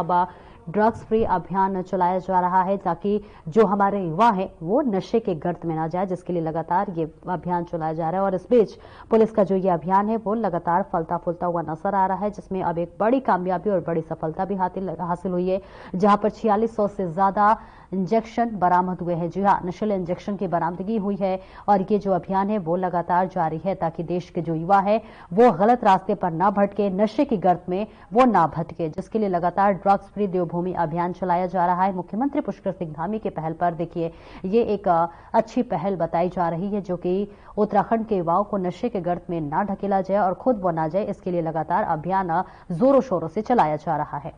अब drugs free अभियान चलाया जा रहा है ताकि जो हमारे युवा हैं वो नशे के गर्त में ना जाए, जिसके लिए लगातार ये अभियान चलाया जा रहा है। और इस बीच पुलिस का जो ये अभियान है वो लगातार फलता फूलता हुआ नजर आ रहा है, जिसमें अब एक बड़ी कामयाबी और बड़ी सफलता भी हासिल हुई है, जहां पर 4600 से ज्यादा इंजेक्शन बरामद हुए हैं। जी हां, नशीले इंजेक्शन की बरामदगी हुई है और ये जो अभियान है वो लगातार जारी है ताकि देश के जो युवा है वो गलत रास्ते पर ना भटके, नशे की गर्त में वो ना भटके, जिसके लिए लगातार ड्रग्स फ्री देवभूमि अभियान चलाया जा रहा है। मुख्यमंत्री पुष्कर सिंह धामी के पहल पर देखिए ये एक अच्छी पहल बताई जा रही है, जो कि उत्तराखंड के युवाओं को नशे के गर्त में ना ढकेला जाए और खुद वो ना जाए, इसके लिए लगातार अभियान जोरों शोरों से चलाया जा रहा है।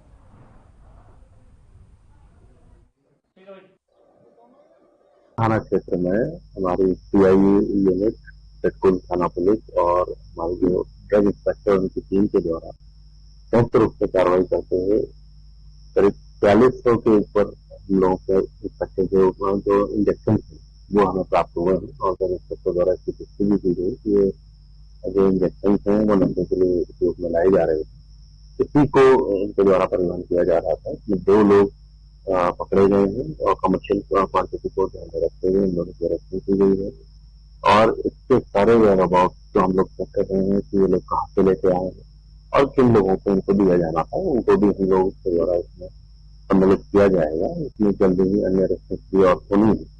थाना क्षेत्र में हमारी सीआईए यूनिट, पेट्रोल थाना पुलिस और हमारी जो ड्रग इंस्पेक्टर उनकी टीम के द्वारा संयुक्त रूप से कार्रवाई करते हुए करीब 4600 के ऊपर हम लोगों के इंस्पेक्टर जो इंजेक्शन थे वो हमें प्राप्त हुए हैं और ड्रग इंस्पेक्टर द्वारा इसकी पुष्टि भी की गई कि ये जो इंजेक्शन हैं वो नशे के लिए उपयोग में लाए जा रहे थे। इसी को इनके द्वारा परिवहन किया जा रहा था। इसमें 2 लोग पकड़े गए हैं और कमर्शियल क्वांटिटी को ध्यान में रखते हुए इन लोगों की अरेस्टिंग की गई है। और इसके सारे वेयरअबाउट जो हम लोग चेक कर रहे हैं कि ये लोग कहाँ से लेके आए हैं और किन लोगों को इनको दिया जाना था, उनको भी हम लोग के द्वारा इसमें सम्मिलित किया जाएगा। इसमें जल्दी ही अन्य अरेस्टिंग की और होनी है।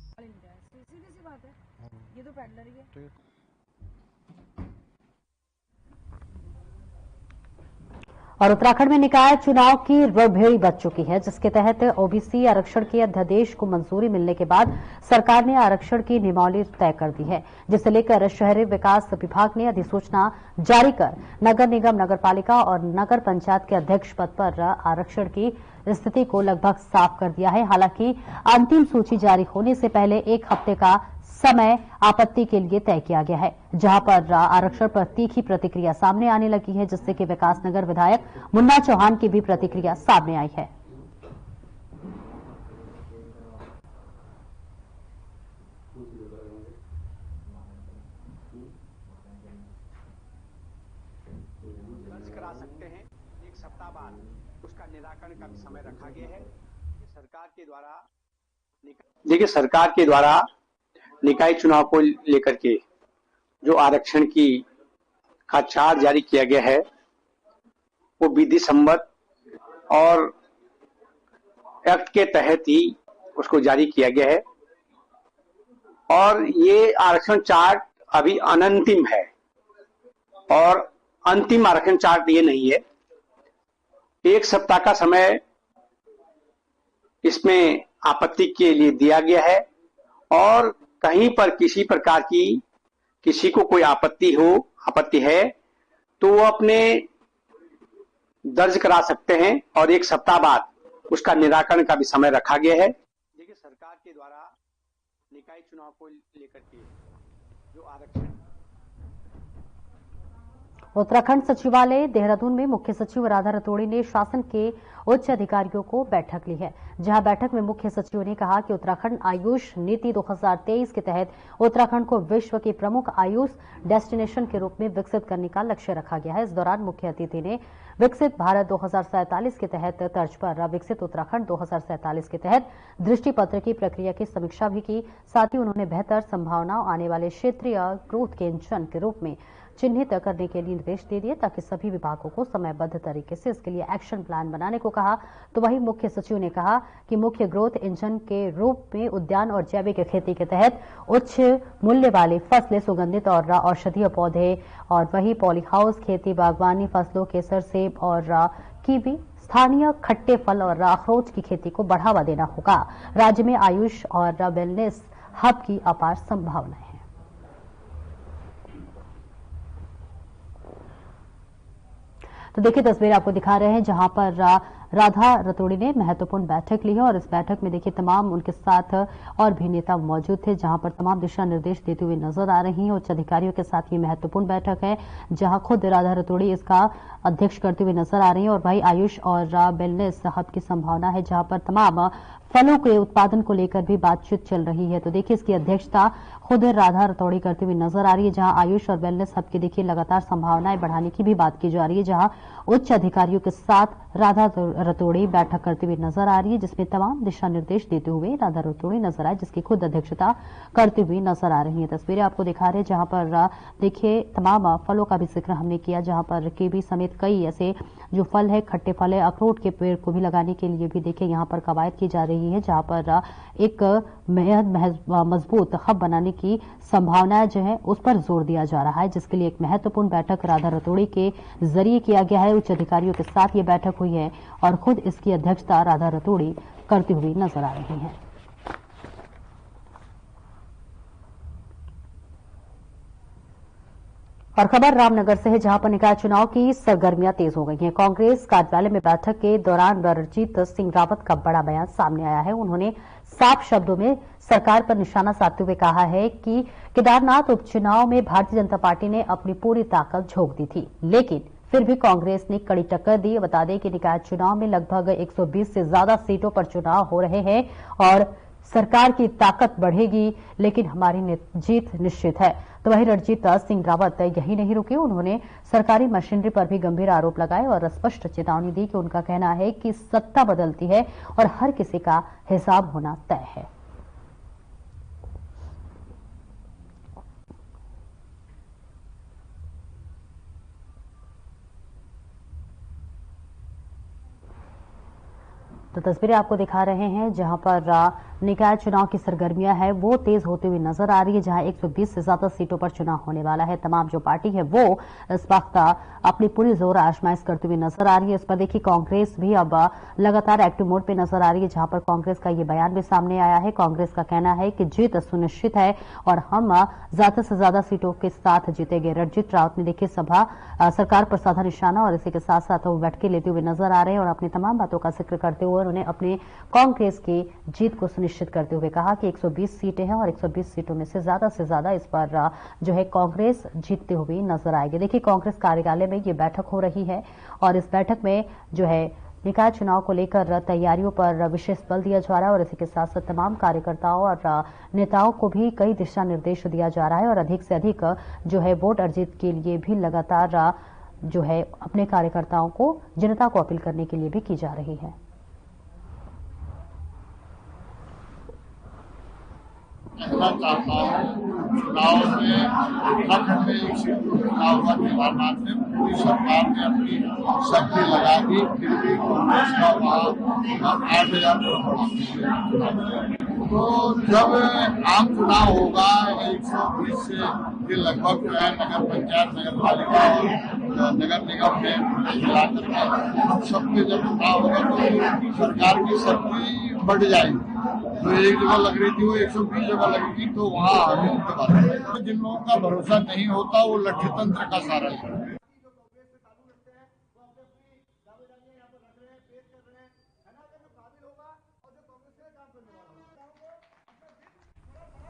ये तो पैडलर ही है। और उत्तराखंड में निकाय चुनाव की रणभेड़ी बच चुकी है, जिसके तहत ओबीसी आरक्षण के अध्यादेश को मंजूरी मिलने के बाद सरकार ने आरक्षण की नियमावली तय कर दी है, जिसे लेकर शहरी विकास विभाग ने अधिसूचना जारी कर नगर निगम, नगरपालिका और नगर पंचायत के अध्यक्ष पद पर आरक्षण की स्थिति को लगभग साफ कर दिया है। हालांकि अंतिम सूची जारी होने से पहले 1 हफ्ते का समय आपत्ति के लिए तय किया गया है, जहां पर आरक्षण पर तीखी प्रतिक्रिया सामने आने लगी है, जिससे कि विकासनगर विधायक मुन्ना चौहान की भी प्रतिक्रिया सामने आई है। करा सकते हैं 1 सप्ताह बाद उसका निराकरण का भी समय रखा गया है। सरकार के द्वारा निकाय चुनाव को लेकर के जो आरक्षण की का चार्ट जारी किया गया है वो विधि सम्मत और एक्ट के तहत ही उसको जारी किया गया है। और ये आरक्षण चार्ट अभी अनंतिम है और अंतिम आरक्षण चार्ट ये नहीं है। 1 सप्ताह का समय इसमें आपत्ति के लिए दिया गया है और कहीं पर किसी प्रकार की किसी को कोई आपत्ति है तो वो अपने दर्ज करा सकते हैं और 1 सप्ताह बाद उसका निराकरण का भी समय रखा गया है। देखिए, सरकार के द्वारा निकाय चुनाव को लेकर के जो आरक्षण उत्तराखंड सचिवालय देहरादून में मुख्य सचिव राधा रतोड़ी ने शासन के उच्च अधिकारियों को बैठक ली है, जहां बैठक में मुख्य सचिव ने कहा कि उत्तराखंड आयुष नीति 2023 के तहत उत्तराखंड को विश्व की प्रमुख आयुष डेस्टिनेशन के रूप में विकसित करने का लक्ष्य रखा गया है। इस दौरान मुख्य अतिथि ने विकसित भारत 2047 के तहत तर्ज पर विकसित उत्तराखंड 2047 के तहत दृष्टि पत्र की प्रक्रिया की समीक्षा भी की। साथ ही उन्होंने बेहतर संभावनाओं आने वाले क्षेत्रीय ग्रोथ के इंजन के रूप में चिन्हित करने के लिए निर्देश दे दिए, ताकि सभी विभागों को समयबद्ध तरीके से इसके लिए एक्शन प्लान बनाने को कहा। तो वहीं मुख्य सचिव ने कहा कि मुख्य ग्रोथ इंजन के रूप में उद्यान और जैविक खेती के तहत उच्च मूल्य वाली फसलें, सुगंधित और औषधीय पौधे और वही पॉली हाउस खेती, बागवानी फसलों, केसर, सेब और कीवी, स्थानीय खट्टे फल और अखरोट की खेती को बढ़ावा देना होगा। राज्य में आयुष और वेलनेस हब की अपार संभावनाएं हैं। तो देखिए तस्वीर आपको दिखा रहे हैं जहां पर राधा रतोड़ी ने महत्वपूर्ण बैठक ली है और इस बैठक में देखिए तमाम उनके साथ और भी नेता मौजूद थे, जहां पर तमाम दिशा निर्देश देते हुए नजर आ रही हैं। उच्च अधिकारियों के साथ ये महत्वपूर्ण बैठक है, जहां खुद राधा रतोड़ी इसका अध्यक्ष करते हुए नजर आ रही हैं और भाई आयुष और वेलनेस हब की संभावना है, जहां पर तमाम फलों के उत्पादन को लेकर भी बातचीत चल रही है। तो देखिए, इसकी अध्यक्षता खुद राधा रतौड़ी करते हुए नजर आ रही है, जहां आयुष और वेलनेस हब की देखिए लगातार संभावनाएं बढ़ाने की भी बात की जा रही है, जहां उच्च अधिकारियों के साथ राधा रतौड़ी बैठक करते हुए नजर आ रही है, जिसमें तमाम दिशा निर्देश देते हुए राधा रतौड़ी नजर आए, जिसकी खुद अध्यक्षता करते हुए नजर आ रही है। तस्वीरें आपको दिखा रहे हैं, जहां पर देखिए तमाम फलों का भी जिक्र हमने किया, जहां पर केवी समेत कई ऐसे जो फल है, खट्टे फल है, अखरोट के पेड़ को भी लगाने के लिए भी देखिए यहां पर कवायद की जा रही है, जहां पर एक मजबूत हब बनाने की संभावना जो है उस पर जोर दिया जा रहा है, जिसके लिए एक महत्वपूर्ण बैठक राधा रतौड़ी के जरिए किया गया है। उच्च अधिकारियों के साथ ये बैठक हुई है और खुद इसकी अध्यक्षता राधा रतौड़ी करती हुई नजर आ रही हैं। और खबर रामनगर से है, जहां पर निकाय चुनाव की सरगर्मियां तेज हो गई हैं। कांग्रेस कार्यालय में बैठक के दौरान रणजीत सिंह रावत का बड़ा बयान सामने आया है। उन्होंने साफ शब्दों में सरकार पर निशाना साधते हुए कहा है कि केदारनाथ उपचुनाव में भारतीय जनता पार्टी ने अपनी पूरी ताकत झोंक दी थी, लेकिन फिर भी कांग्रेस ने कड़ी टक्कर दी। बता दें कि निकाय चुनाव में लगभग 120 से ज्यादा सीटों पर चुनाव हो रहे हैं और सरकार की ताकत बढ़ेगी, लेकिन हमारी जीत निश्चित है। तो वहीं रणजीत सिंह रावत यही नहीं रुके, उन्होंने सरकारी मशीनरी पर भी गंभीर आरोप लगाए और स्पष्ट चेतावनी दी कि उनका कहना है कि सत्ता बदलती है और हर किसी का हिसाब होना तय है। तो तस्वीरें आपको दिखा रहे हैं, जहां पर निकाय चुनाव की सरगर्मियां है वो तेज होती हुई नजर आ रही है, जहां 120 से ज्यादा सीटों पर चुनाव होने वाला है। तमाम जो पार्टी है वो इस वक्त अपनी पूरी जोर आजमाइश करती हुई नजर आ रही है। इस पर देखिए कांग्रेस भी अब लगातार एक्टिव मोड पे नजर आ रही है, जहां पर कांग्रेस का ये बयान भी सामने आया है। कांग्रेस का कहना है कि जीत सुनिश्चित है और हम ज्यादा से ज्यादा सीटों के साथ जीतेंगे। रणजीत रावत ने देखिए सरकार पर साधा निशाना और इसी के साथ साथ वो बैठकें लेते हुए नजर आ रहे हैं और अपनी तमाम बातों का जिक्र करते हुए उन्होंने अपने कांग्रेस की जीत को सुनिश्चित करते हुए कहा कि 120 सीटें हैं और 120 सीटों में से ज्यादा इस पर जो है कांग्रेस जीतते हुए नजर आएगी। देखिए कांग्रेस कार्यालय में ये बैठक हो रही है और इस बैठक में जो है निकाय चुनाव को लेकर तैयारियों पर विशेष बल दिया जा रहा है और इसी के साथ साथ तमाम कार्यकर्ताओं और नेताओं को भी कई दिशा निर्देश दिया जा रहा है और अधिक से अधिक जो है वोट अर्जित के लिए भी लगातार जो है अपने कार्यकर्ताओं को जनता को अपील करने के लिए भी की जा रही है। कहना चाहता हूँ, चुनाव में उत्तराखंड में एक सीट पर चुनाव हुआ केदारनाथ में, पूरी सरकार ने अपनी शक्ति लगा दी, फिर भी कांग्रेस का वहाँ 8,000 तो जब आम चुनाव होगा 120 से लगभग जो है नगर पंचायत, नगर पालिका और नगर निगम में मिलाकर सबके जब चुनाव होगा तो सरकार की शक्ति बढ़ जाएगी। तो एक जगह लग रही थी वो 120 जगह लगेगी, तो वहाँ आगे उनके बात जिन लोगों का भरोसा नहीं होता वो लठ्ठी तंत्र का सहारा लेते हैं।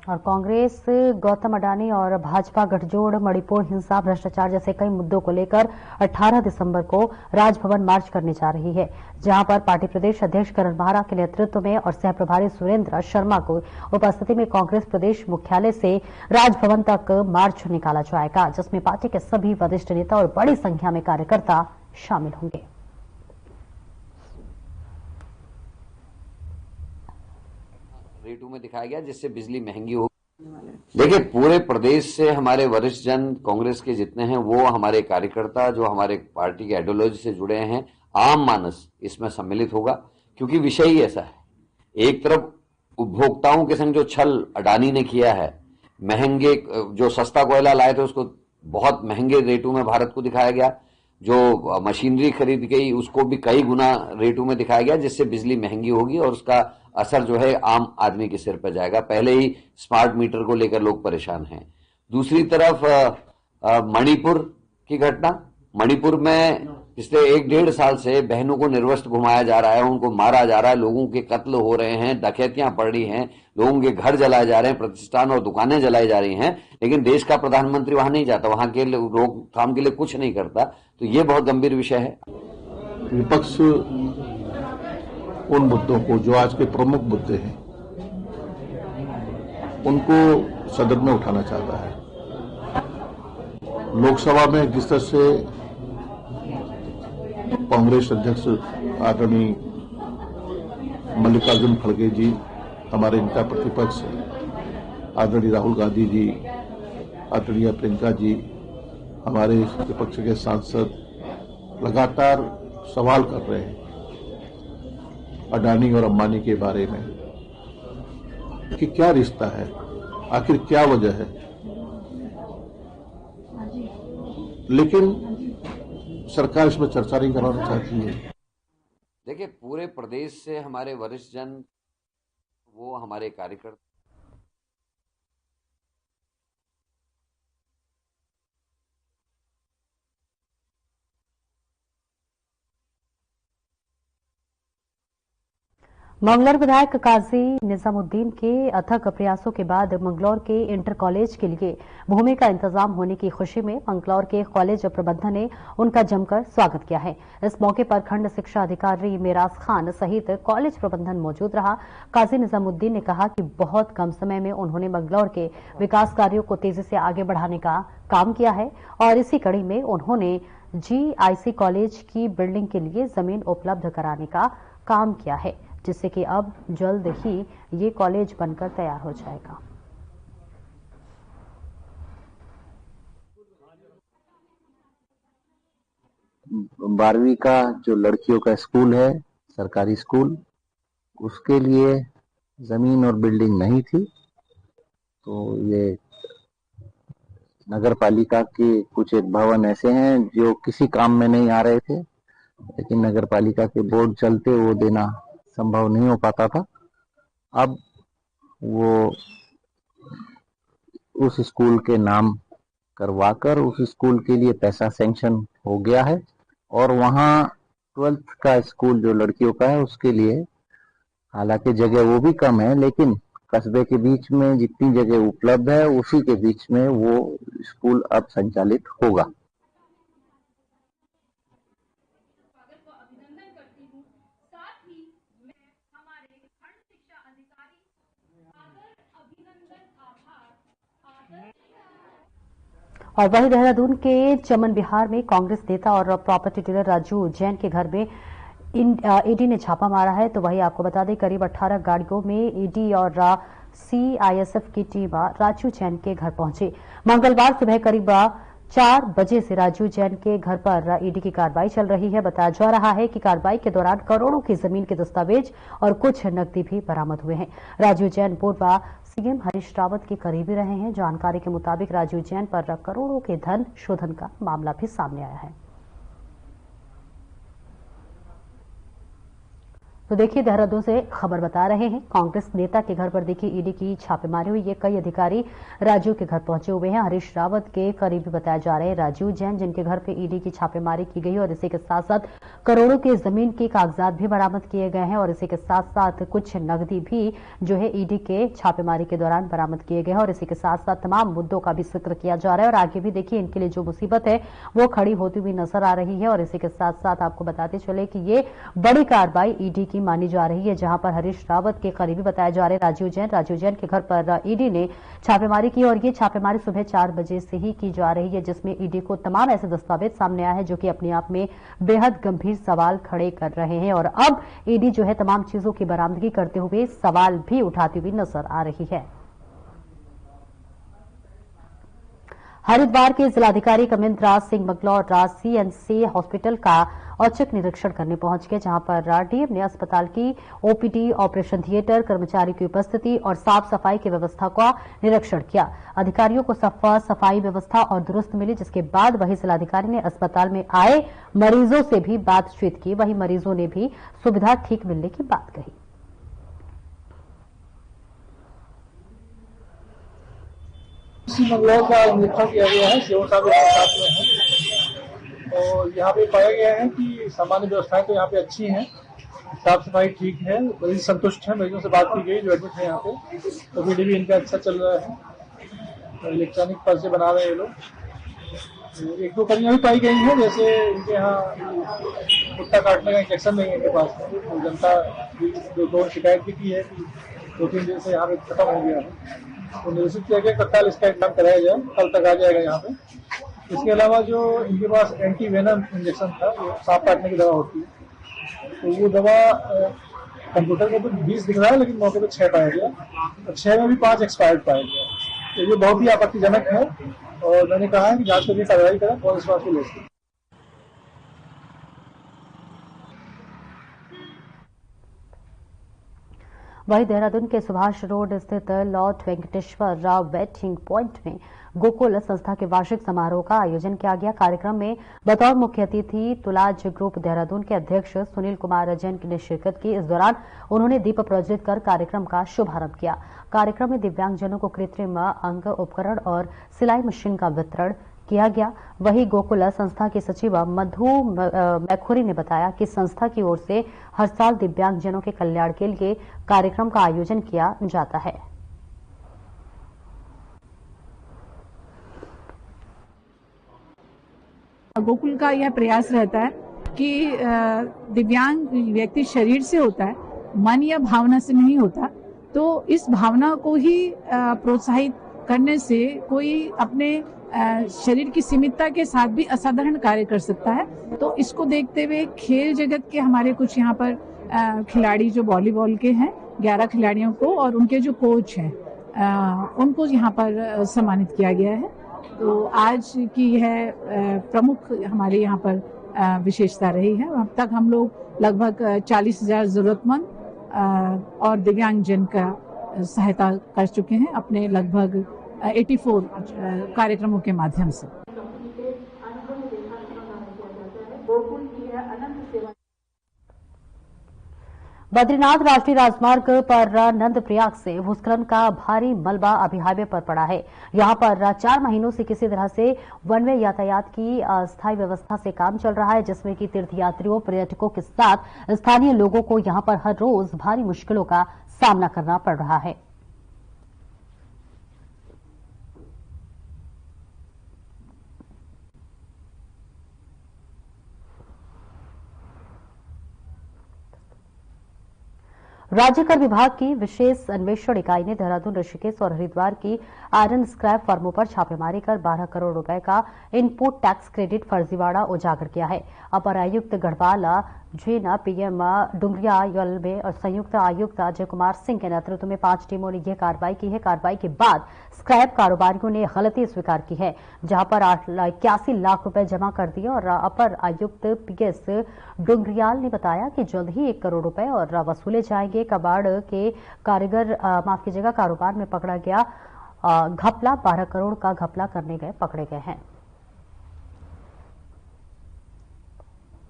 और कांग्रेस गौतम अडानी और भाजपा गठजोड़ मणिपुर हिंसा, भ्रष्टाचार जैसे कई मुद्दों को लेकर 18 दिसंबर को राजभवन मार्च करने जा रही है, जहां पर पार्टी प्रदेश अध्यक्ष करण माहरा के नेतृत्व में और सह प्रभारी सुरेंद्र शर्मा को उपस्थिति में कांग्रेस प्रदेश मुख्यालय से राजभवन तक मार्च निकाला जाएगा, जिसमें पार्टी के सभी वरिष्ठ नेता और बड़ी संख्या में कार्यकर्ता शामिल होंगे। रेटों में दिखाया गया जिससे बिजली महंगी हो। देखिए पूरे प्रदेश से हमारे वरिष्ठ जन कांग्रेस के जितने हैं वो हमारे कार्यकर्ता जो हमारे पार्टी के आइडियोलॉजी से जुड़े हैं, आम मानस इसमें सम्मिलित होगा, क्योंकि विषय ही ऐसा है। एक तरफ उपभोक्ताओं के संग जो छल अडानी ने किया है, महंगे जो सस्ता कोयला लाए थे उसको बहुत महंगे रेटों में भारत को दिखाया गया, जो मशीनरी खरीद गई उसको भी कई गुना रेटों में दिखाया गया, जिससे बिजली महंगी होगी और उसका असर जो है आम आदमी के सिर पर जाएगा। पहले ही स्मार्ट मीटर को लेकर लोग परेशान हैं। दूसरी तरफ मणिपुर की घटना, मणिपुर में पिछले 1-1.5 साल से बहनों को निर्वस्त्र घुमाया जा रहा है, उनको मारा जा रहा है, लोगों के कत्ल हो रहे हैं, डकैतियां पड़ रही हैं, लोगों के घर जलाए जा रहे हैं, प्रतिष्ठान और दुकानें जलाई जा रही हैं, लेकिन देश का प्रधानमंत्री वहां नहीं जाता, वहां के रोकथाम के लिए कुछ नहीं करता। तो ये बहुत गंभीर विषय है। विपक्ष उन मुद्दों को जो आज के प्रमुख मुद्दे हैं उनको सदन में उठाना चाहता है। लोकसभा में जिस तरह से कांग्रेस अध्यक्ष आदरणीय मल्लिकार्जुन खड़गे जी, हमारे नेता प्रतिपक्ष आदरणीय राहुल गांधी जी, आदरणीय प्रियंका जी, हमारे विपक्ष के सांसद लगातार सवाल कर रहे हैं अडानी और अंबानी के बारे में कि क्या रिश्ता है, आखिर क्या वजह है। लेकिन सरकार इसमें चर्चा नहीं कराना चाहती है। देखिए, पूरे प्रदेश से हमारे वरिष्ठ जन, वो हमारे कार्यकर्ता, मंगलौर विधायक काजी निजामुद्दीन के अथक प्रयासों के बाद मंगलौर के इंटर कॉलेज के लिए भूमि का इंतजाम होने की खुशी में मंगलौर के कॉलेज प्रबंधन ने उनका जमकर स्वागत किया है। इस मौके पर खंड शिक्षा अधिकारी मेराज खान सहित कॉलेज प्रबंधन मौजूद रहा। काजी निजामुद्दीन ने कहा कि बहुत कम समय में उन्होंने मंगलौर के विकास कार्यों को तेजी से आगे बढ़ाने का काम किया है और इसी कड़ी में उन्होंने GIC कॉलेज की बिल्डिंग के लिए जमीन उपलब्ध कराने का काम किया है, जिससे कि अब जल्द ही ये कॉलेज बनकर तैयार हो जाएगा। बारहवीं का जो लड़कियों का स्कूल है, सरकारी स्कूल, उसके लिए जमीन और बिल्डिंग नहीं थी, तो ये नगर पालिका के कुछ एक भवन ऐसे हैं जो किसी काम में नहीं आ रहे थे, लेकिन नगर पालिका के बोर्ड चलते वो देना संभव नहीं हो पाता था। अब वो उस स्कूल के नाम करवाकर उस स्कूल के लिए पैसा सैंक्शन हो गया है और वहाँ 12th का स्कूल जो लड़कियों का है उसके लिए, हालांकि जगह वो भी कम है, लेकिन कस्बे के बीच में जितनी जगह उपलब्ध है उसी के बीच में वो स्कूल अब संचालित होगा। और वहीं देहरादून के चमन विहार में कांग्रेस नेता और प्रॉपर्टी डीलर राजू जैन के घर में ईडी ने छापा मारा है। तो वहीं आपको बता दें, करीब 18 गाड़ियों में ईडी और CISF की टीम राजू जैन के घर पहुंची। मंगलवार सुबह करीब 4 बजे से राजू जैन के घर पर ईडी की कार्रवाई चल रही है। बताया जा रहा है कि कार्रवाई के दौरान करोड़ों की जमीन के दस्तावेज और कुछ नकदी भी बरामद हुए हैं। राजू जैन पूर्व CM हरीश रावत के करीबी रहे हैं। जानकारी के मुताबिक राजू जैन पर करोड़ों के धन शोधन का मामला भी सामने आया है। तो देखिए, देहरादून से खबर बता रहे हैं, कांग्रेस नेता के घर पर देखिए ईडी की छापेमारी हुई है। कई अधिकारी राजू के घर पहुंचे हुए हैं। हरीश रावत के करीबी बताए जा रहे हैं राजू जैन, जिनके घर पे ईडी की छापेमारी की गई और इसी के साथ साथ करोड़ों के जमीन के कागजात भी बरामद किए गए हैं और इसी के साथ साथ कुछ नकदी भी जो है ईडी के छापेमारी के दौरान बरामद किए गए हैं और इसी के साथ साथ तमाम मुद्दों का भी जिक्र किया जा रहा है। और आगे भी देखिए इनके लिए जो मुसीबत है वो खड़ी होती हुई नजर आ रही है। और इसी के साथ साथ आपको बताते चले कि ये बड़ी कार्रवाई ईडी की मानी जा रही है, जहां पर हरीश रावत के करीबी बताए जा रहे राजू जैन के घर पर ईडी ने छापेमारी की और ये छापेमारी सुबह 4 बजे से ही की जा रही है, जिसमें ईडी को तमाम ऐसे दस्तावेज सामने आए हैं जो कि अपने आप में बेहद गंभीर सवाल खड़े कर रहे हैं। और अब ईडी जो है तमाम चीजों की बरामदगी करते हुए सवाल भी उठाती हुई नजर आ रही है। हरिद्वार के जिलाधिकारी कमिंद्र राज सिंह मंगलौर CNC हॉस्पिटल का औचक निरीक्षण करने पहुंच गए, जहां पर डीएम ने अस्पताल की OPD, ऑपरेशन थिएटर, कर्मचारी की उपस्थिति और साफ सफाई की व्यवस्था का निरीक्षण किया। अधिकारियों को सफाई व्यवस्था और दुरुस्त मिली, जिसके बाद वही जिलाधिकारी ने अस्पताल में आए मरीजों से भी बातचीत की। वही मरीजों ने भी सुविधा ठीक मिलने की बात कही। मंगलौर का निरीक्षण किया गया है, सीओ साहब साथ में है और यहाँ पे पाया गया है कि सामान्य व्यवस्थाएं तो यहाँ पे अच्छी हैं, साफ सफाई ठीक है, मरीज संतुष्ट हैं। मरीजों से बात की गई जो एडमिट है यहाँ पे, तो OPD भी इनका अच्छा चल रहा है। इलेक्ट्रॉनिक पर्चे बना रहे हैं ये लोग। एक दो कमियां भी पाई गई हैं, जैसे इनके यहाँ कुत्ता काटने का इंजेक्शन नहीं है इनके पास में, तो जनता दो शिकायत भी की है कि 2-3 दिन से यहाँ पे खत्म हो गया है, तो निर्देशित किया गया तत्काल इसका इंतजाम कराया जाए, कल तक आ जाएगा यहाँ पे। इसके अलावा जो इनके पास एंटीवेनम इंजेक्शन था, वो सांप काटने की दवा होती है, तो वो दवा कंप्यूटर में तो 20 दिख रहा है, लेकिन मौके पे 6 पाया गया, और 6 में भी 5 एक्सपायर्ड पाया गया। तो ये बहुत ही आपत्तिजनक है, और मैंने कहा है कि जांच करके कार्रवाई करें और इस बात को लेकर। वहीं देहरादून के सुभाष रोड स्थित lord Venkateshwar Rao waiting point में गोकुल संस्था के वार्षिक समारोह का आयोजन किया गया। कार्यक्रम में बतौर मुख्य अतिथि तुलाज ग्रुप देहरादून के अध्यक्ष सुनील कुमार जैन ने शिरकत की। इस दौरान उन्होंने दीप प्रज्वलित कर कार्यक्रम का शुभारंभ किया। कार्यक्रम में दिव्यांगजनों को कृत्रिम अंग उपकरण और सिलाई मशीन का वितरण किया गया। वहीं गोकुल संस्था के सचिव मधु मैखुरी ने बताया कि संस्था की ओर से हर साल दिव्यांगजनों के कल्याण के लिए कार्यक्रम का आयोजन किया जाता है। गोकुल का यह प्रयास रहता है कि दिव्यांग व्यक्ति शरीर से होता है, मन या भावना से नहीं होता, तो इस भावना को ही प्रोत्साहित करने से कोई अपने शरीर की सीमितता के साथ भी असाधारण कार्य कर सकता है। तो इसको देखते हुए खेल जगत के हमारे कुछ यहाँ पर खिलाड़ी जो वॉलीबॉल के हैं, 11 खिलाड़ियों को और उनके जो कोच हैं उनको यहाँ पर सम्मानित किया गया है। तो आज की यह प्रमुख हमारे यहाँ पर विशेषता रही है। अब तक हम लोग लगभग 40,000 जरूरतमंद और दिव्यांगजन का सहायता कर चुके हैं अपने लगभग 84 कार्यक्रमों के माध्यम से। बद्रीनाथ राष्ट्रीय राजमार्ग पर नंदप्रयाग से भूस्खलन का भारी मलबा अभी हाईवे पर पड़ा है। यहां पर 4 महीनों से किसी तरह से वन वे यातायात की अस्थायी व्यवस्था से काम चल रहा है, जिसमें कि तीर्थयात्रियों, पर्यटकों के साथ स्थानीय लोगों को यहां पर हर रोज भारी मुश्किलों का सामना करना पड़ रहा है। राज्य कर विभाग की विशेष अन्वेषण इकाई ने देहरादून, ऋषिकेश और हरिद्वार की आयरन स्क्रैप फर्मों पर छापेमारी कर 12 करोड़ रुपए का इनपुट टैक्स क्रेडिट फर्जीवाड़ा उजागर किया है। अपर आयुक्त गढ़वाल जेना पीएम डुंगरियाल में और संयुक्त आयुक्त अजय कुमार सिंह के नेतृत्व में 5 टीमों ने यह कार्रवाई की है। कार्रवाई के बाद स्क्रैप कारोबारियों ने गलती स्वीकार की है, जहां पर 81 लाख रुपए जमा कर दिए। और अपर आयुक्त पीएस डुंगरियाल ने बताया कि जल्द ही 1 करोड़ रुपए और वसूले जाएंगे। कबाड़ के कारीगर माफ कीजिएगा कारोबार में पकड़ा गया घपला 12 करोड़ का घपला करने गए पकड़े गए हैं।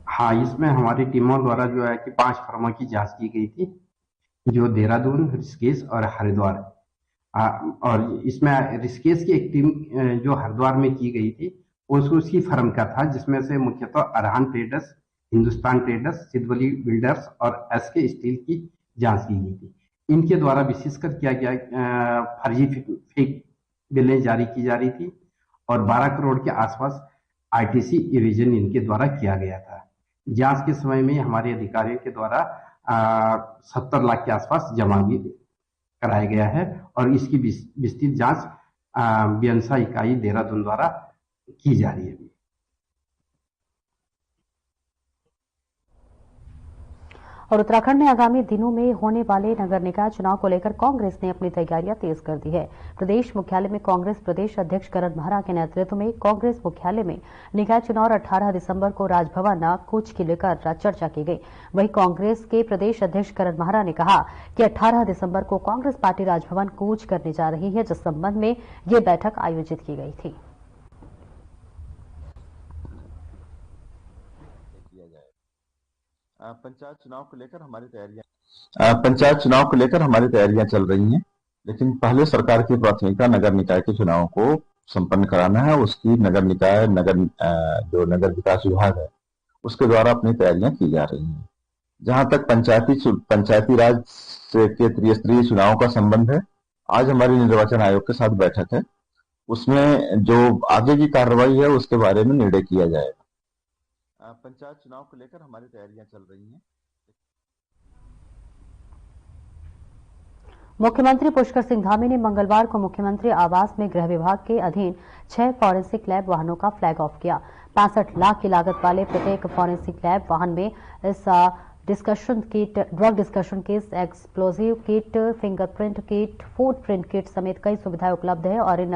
हाँ, इसमें हमारी टीमों द्वारा जो है कि 5 फर्मों की जांच की गई थी, जो देहरादून, ऋषिकेश और हरिद्वार। और इसमें ऋषिकेश की एक टीम जो हरिद्वार में की गई थी, उसकी फर्म का था, जिसमें से मुख्यतः Arhan traders, Hindustan traders, Siddhwali builders और एसके स्टील की जांच की गई थी। इनके द्वारा विशेषकर किया गया फर्जी फेक बिलें जारी की जा रही थी और 12 करोड़ के आसपास आईटीसी इवेजन इनके द्वारा किया गया था। जांच के समय में हमारे अधिकारियों के द्वारा 70 लाख के आसपास जमा भी कराया गया है और इसकी विस्तृत जांच बियंसा इकाई देहरादून द्वारा की जा रही है। और उत्तराखंड में आगामी दिनों में होने वाले नगर निकाय चुनाव को लेकर कांग्रेस ने अपनी तैयारियां तेज कर दी है। प्रदेश मुख्यालय में कांग्रेस प्रदेश अध्यक्ष करण महरा के नेतृत्व में कांग्रेस मुख्यालय में निकाय चुनाव 18 दिसंबर को राजभवन कूच की लेकर चर्चा की गई। वहीं कांग्रेस के प्रदेश अध्यक्ष करण महरा ने कहा कि 18 दिसंबर को कांग्रेस पार्टी राजभवन कूच करने जा रही है, जिस संबंध में ये बैठक आयोजित की गई थी। पंचायत चुनाव को लेकर हमारी तैयारियां चल रही हैं, लेकिन पहले सरकार की प्राथमिकता नगर निकाय के चुनावों को संपन्न कराना है, उसकी नगर निकाय जो नगर विकास विभाग है उसके द्वारा अपनी तैयारियां की जा रही हैं। जहां तक पंचायती राज के त्रिस्तरीय चुनाव का संबंध है, आज हमारी निर्वाचन आयोग के साथ बैठक है, उसमें जो आगे की कार्रवाई है उसके बारे में निर्णय किया जाएगा। पंचायत चुनाव को लेकर हमारी तैयारियां चल रही हैं। मुख्यमंत्री पुष्कर सिंह धामी ने मंगलवार को मुख्यमंत्री आवास में गृह विभाग के अधीन 6 फॉरेंसिक लैब वाहनों का फ्लैग ऑफ किया। 65 लाख की लागत वाले प्रत्येक फॉरेंसिक लैब वाहन में इस discussion kit, drug discussion kit, explosive kit, fingerprint kit, footprint kit समेत कई सुविधाएं उपलब्ध है और इन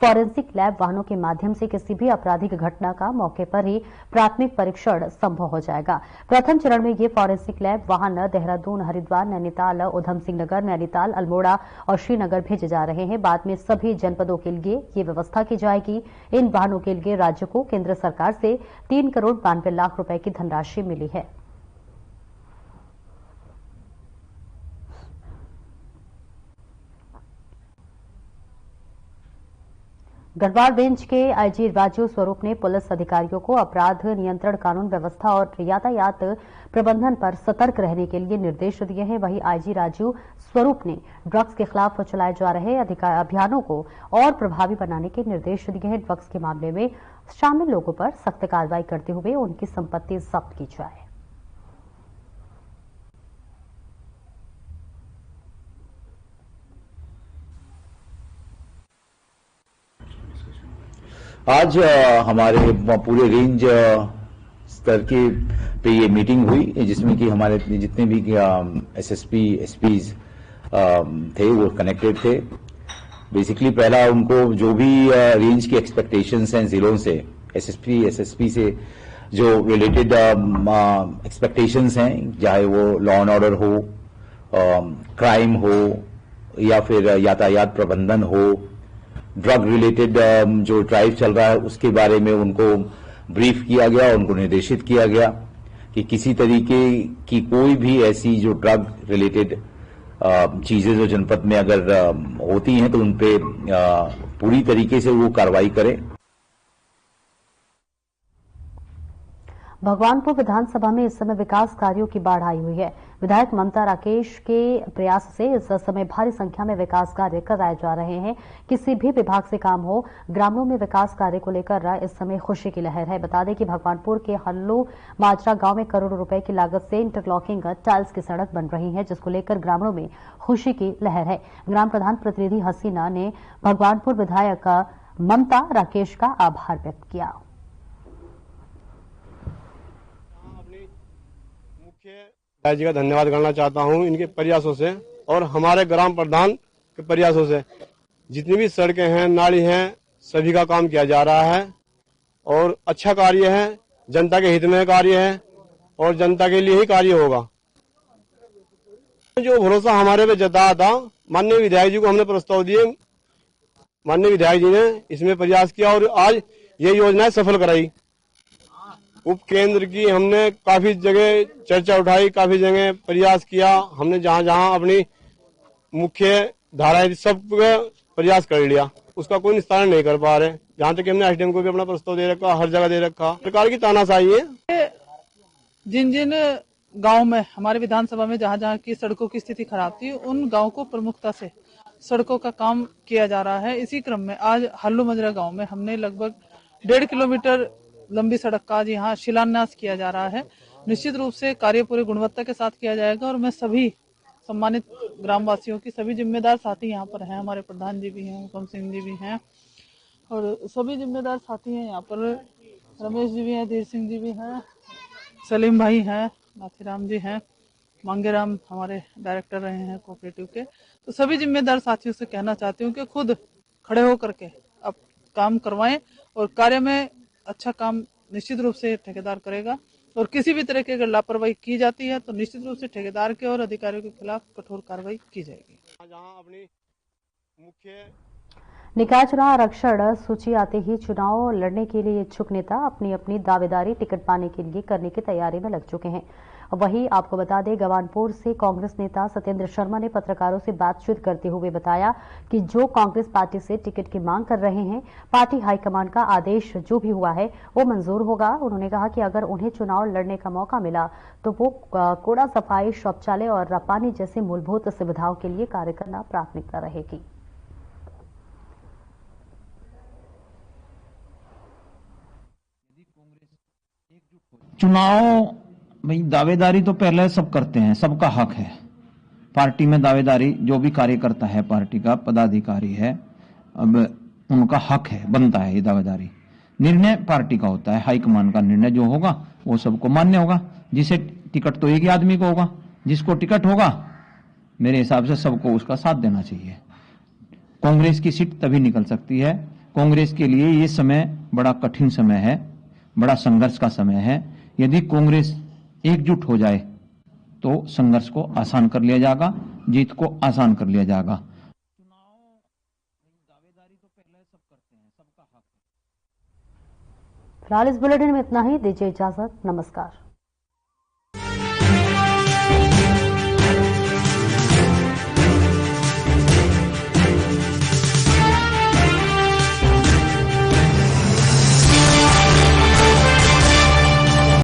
फॉरेंसिक लैब वाहनों के माध्यम से किसी भी आपराधिक घटना का मौके पर ही प्राथमिक परीक्षण संभव हो जाएगा। प्रथम चरण में ये फॉरेंसिक लैब वाहन देहरादून, हरिद्वार, नैनीताल, उधम सिंह नगर, नैनीताल, अल्मोड़ा और श्रीनगर भेजे जा रहे हैं। बाद में सभी जनपदों के लिए ये व्यवस्था की जाएगी। इन वाहनों के लिए राज्य को केंद्र सरकार से 3 करोड़ 92 लाख रुपए की धनराशि मिली है। गढ़वाल रेंज के आईजी राजू स्वरूप ने पुलिस अधिकारियों को अपराध नियंत्रण, कानून व्यवस्था और यातायात प्रबंधन पर सतर्क रहने के लिए निर्देश दिए हैं। वहीं आईजी राजू स्वरूप ने ड्रग्स के खिलाफ चलाए जा रहे अभियानों को और प्रभावी बनाने के निर्देश दिए हैं। ड्रग्स के मामले में शामिल लोगों पर सख्त कार्रवाई करते हुए उनकी संपत्ति जब्त की जाए। आज हमारे पूरे रेंज स्तर के पे ये मीटिंग हुई, जिसमें कि हमारे जितने भी एसएसपी, एसपीज थे वो कनेक्टेड थे। बेसिकली पहला उनको जो भी रेंज की एक्सपेक्टेशंस हैं जिलों से, एसएसपी से जो रिलेटेड एक्सपेक्टेशंस हैं, चाहे वो लॉ एंड ऑर्डर हो, क्राइम हो या फिर यातायात प्रबंधन हो, ड्रग रिलेटेड जो ड्राइव चल रहा है उसके बारे में उनको ब्रीफ किया गया, उनको निर्देशित किया गया कि किसी तरीके की कोई भी ऐसी जो ड्रग रिलेटेड चीजें जो जनपद में अगर होती हैं तो उन पे पूरी तरीके से वो कार्रवाई करें। भगवानपुर विधानसभा में इस समय विकास कार्यों की बाढ़ आई हुई है। विधायक ममता राकेश के प्रयास से इस समय भारी संख्या में विकास कार्य कराए जा रहे हैं। किसी भी विभाग से काम हो, ग्रामीणों में विकास कार्य को लेकर इस समय खुशी की लहर है। बता दें कि भगवानपुर के हल्लू माजरा गांव में करोड़ों रुपए की लागत से इंटरलॉकिंग टाइल्स की सड़क बन रही है, जिसको लेकर ग्रामीणों में खुशी की लहर है। ग्राम प्रधान प्रतिनिधि हसीना ने भगवानपुर विधायक ममता राकेश का आभार व्यक्त किया। जी का धन्यवाद करना चाहता हूं इनके प्रयासों से और हमारे ग्राम प्रधान के प्रयासों से। जितनी भी सड़कें हैं, नाली हैं, सभी का काम किया जा रहा है और अच्छा कार्य है, जनता के हित में कार्य है और जनता के लिए ही कार्य होगा। जो भरोसा हमारे पे जताया था, माननीय विधायक जी को हमने प्रस्ताव दिए, माननीय विधायक जी ने इसमें प्रयास किया और आज ये योजनाएं सफल कराई। उप केंद्र की हमने काफी जगह चर्चा उठाई, काफी जगह प्रयास किया। हमने जहां जहां अपनी मुख्य धाराएं सब प्रयास कर लिया, उसका कोई निस्तारण नहीं कर पा रहे। जहां तक हमने एसडीएम को भी अपना प्रस्ताव दे रखा, हर जगह दे रखा। सरकार की तानाशाही है। जिन जिन गांव में हमारे विधानसभा में जहां जहां की सड़कों की स्थिति खराब थी, उन गांव को प्रमुखता से सड़कों का काम किया जा रहा है। इसी क्रम में आज हल्लू मजरा गाँव में हमने लगभग 1.5 किलोमीटर लंबी सड़क का आज यहाँ शिलान्यास किया जा रहा है। निश्चित रूप से कार्य पूरी गुणवत्ता के साथ किया जाएगा और मैं सभी सम्मानित ग्रामवासियों की, सभी जिम्मेदार साथी यहाँ पर हैं, हमारे प्रधान जी भी हैं, हुकम सिंह जी भी हैं और सभी जिम्मेदार साथी हैं। यहाँ पर रमेश जी भी हैं, धीर सिंह जी भी हैं, सलीम भाई हैं, नाथीराम जी हैं, मांगेराम हमारे डायरेक्टर रहे हैं कोऑपरेटिव के। तो सभी जिम्मेदार साथियों से कहना चाहती हूँ कि खुद खड़े होकर के अब काम करवाएं और कार्य में अच्छा काम निश्चित रूप से ठेकेदार करेगा और किसी भी तरह की अगर लापरवाही की जाती है तो निश्चित रूप से ठेकेदार के और अधिकारियों के खिलाफ कठोर कार्रवाई की जाएगी। निकाय चुनाव आरक्षण सूची आते ही चुनाव लड़ने के लिए इच्छुक नेता अपनी अपनी दावेदारी टिकट पाने के लिए करने की तैयारी में लग चुके हैं। वहीं आपको बता दें, गवानपुर से कांग्रेस नेता सत्येंद्र शर्मा ने पत्रकारों से बातचीत करते हुए बताया कि जो कांग्रेस पार्टी से टिकट की मांग कर रहे हैं, पार्टी हाईकमान का आदेश जो भी हुआ है वो मंजूर होगा। उन्होंने कहा कि अगर उन्हें चुनाव लड़ने का मौका मिला तो वो कूड़ा सफाई, शौचालय और पानी जैसे मूलभूत सुविधाओं के लिए कार्य करना प्राथमिकता रहेगी। चुनाव भाई दावेदारी तो पहले सब करते हैं, सबका हक है। पार्टी में दावेदारी जो भी कार्यकर्ता है, पार्टी का पदाधिकारी है, अब उनका हक है, बनता है ये दावेदारी। निर्णय पार्टी का होता है, हाईकमान का निर्णय जो होगा वो सबको मान्य होगा। जिसे टिकट तो एक ही आदमी को होगा, जिसको टिकट होगा मेरे हिसाब से सबको उसका साथ देना चाहिए। कांग्रेस की सीट तभी निकल सकती है। कांग्रेस के लिए ये समय बड़ा कठिन समय है, बड़ा संघर्ष का समय है। यदि कांग्रेस एकजुट हो जाए तो संघर्ष को आसान कर लिया जाएगा, जीत को आसान कर लिया जाएगा। चुनाव दावेदारी तो पहले सब करते हैं, सबका हक है। फिलहाल इस बुलेटिन में इतना ही। दीजिए इजाजत। नमस्कार।